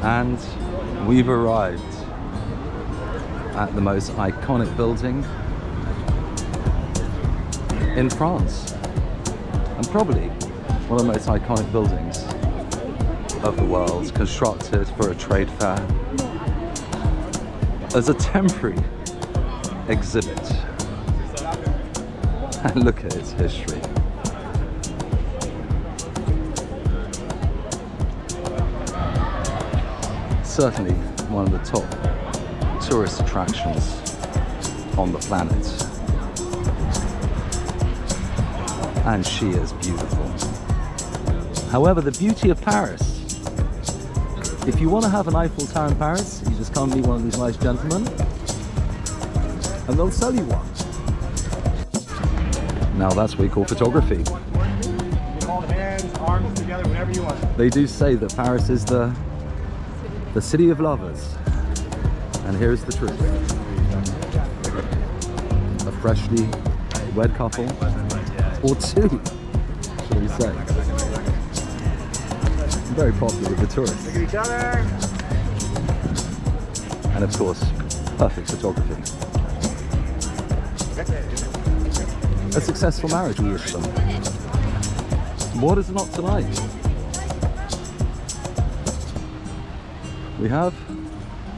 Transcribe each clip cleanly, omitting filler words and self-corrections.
And we've arrived at the most iconic building in France, and probably one of the most iconic buildings of the world, constructed for a trade fair as a temporary exhibit. And look at its history. Certainly one of the top tourist attractions on the planet. And she is beautiful. However, the beauty of Paris, if you want to have an Eiffel Tower in Paris, you just come meet one of these nice gentlemen and they'll sell you one. Now that's what we call photography. You can hold hands, arms together, whatever you want. They do say that Paris is the city of lovers. And here's the truth. A freshly wed couple, or two, shall we say. Very popular with the tourists. Look at each other. And of course, perfect photography. A successful marriage, we wish them. What is not tonight? We have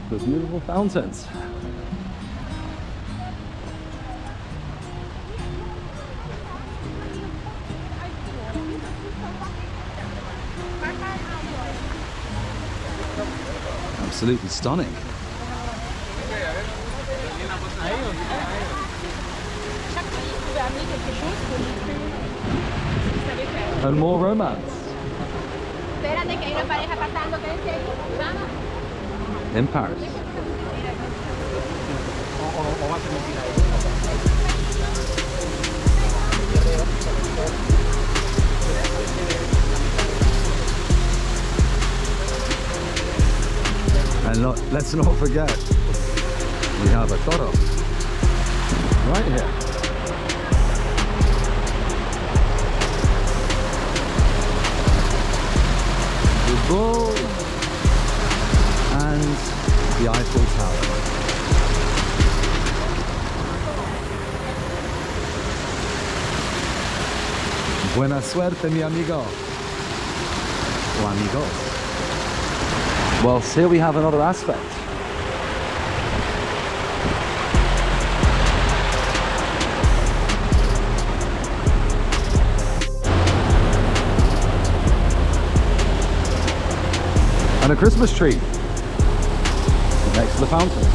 the beautiful fountains. Absolutely stunning. And more romance. In Paris. And let's not forget, we have a Toro right here. The bull and the Eiffel Tower. Buena suerte, mi amigo. O amigos. Well, here we have another aspect. And a Christmas tree next to the fountain.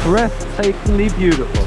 Breathtakingly beautiful.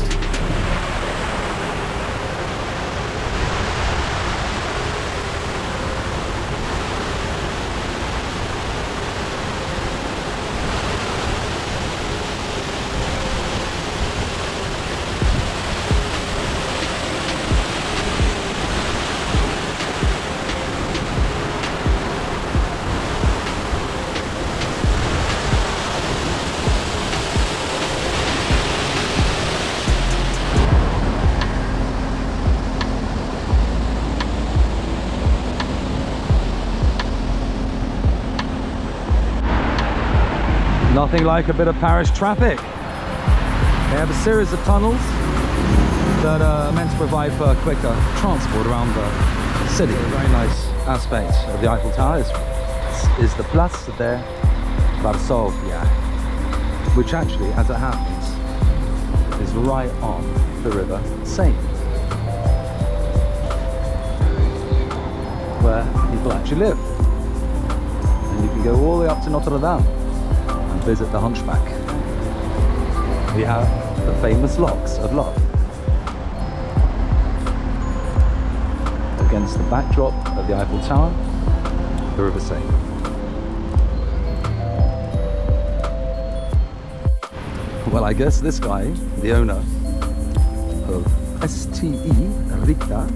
Nothing like a bit of Paris traffic. They have a series of tunnels that are meant to provide for quicker transport around the city. A very nice aspect of the Eiffel Tower is the Place de Varsovia, which actually, as it happens, is right on the River Seine, where people actually live. And you can go all the way up to Notre Dame and visit the Hunchback. We have the famous locks of love against the backdrop of the Eiffel Tower, the River Seine. Well, I guess this guy, the owner of STE Ricta,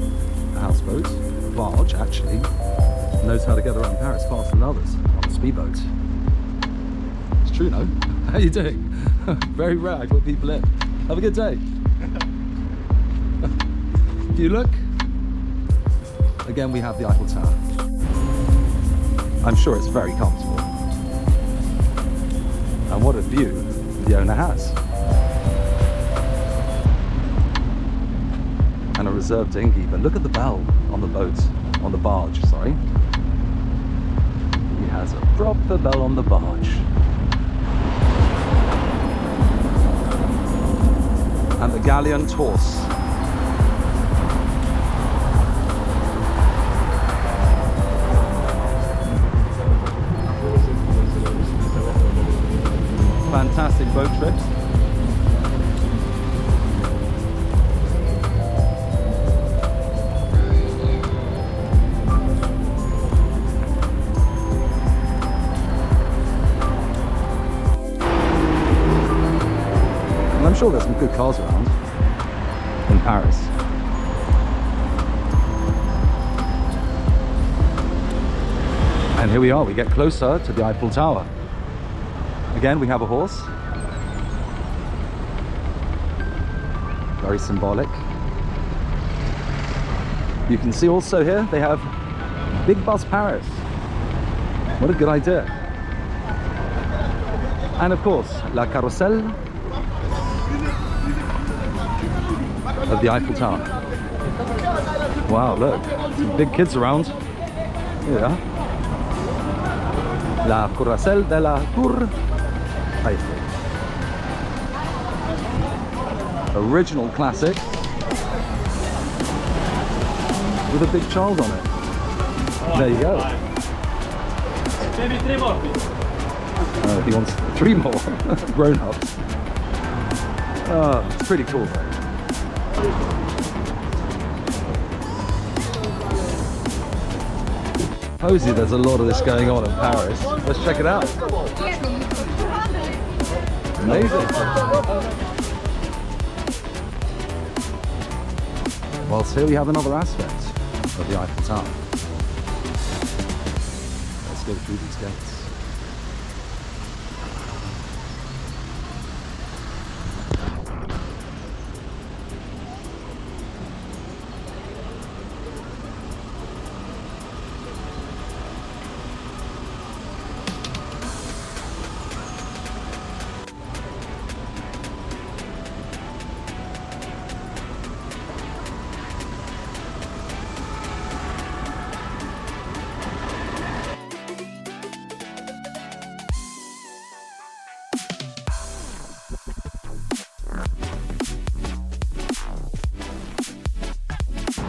a houseboat, barge actually, knows how to get around Paris faster than others on a speedboat. It's true, no? How you doing? Very rare I put people in. Have a good day. If you look, again we have the Eiffel Tower. I'm sure it's very comfortable. And what a view the owner has. And a reserved dinghy, but look at the bell on the boat, on the barge, sorry. He has a proper bell on the barge. And the galleon horse. Fantastic boat trips. And I'm sure there's some good cars around in Paris. And here we are, we get closer to the Eiffel Tower. Again, we have a horse. Very symbolic. You can see also here, they have Big Bus Paris. What a good idea. And of course, La Carousel of the Eiffel Tower. Wow, look, some big kids around. Here we are. La Carousel de la Tour Eiffel. Original classic with a big child on it. There you go. Maybe 3 more, please. He wants 3 more grown-ups. Oh, it's pretty cool though. Supposedly there's a lot of this going on in Paris. Let's check it out. Amazing. Well, so here we have another aspect of the Eiffel Tower. Let's go through these gates.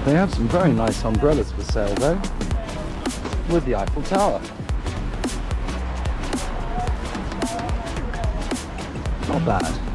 They have some very nice umbrellas for sale though, with the Eiffel Tower. Not bad.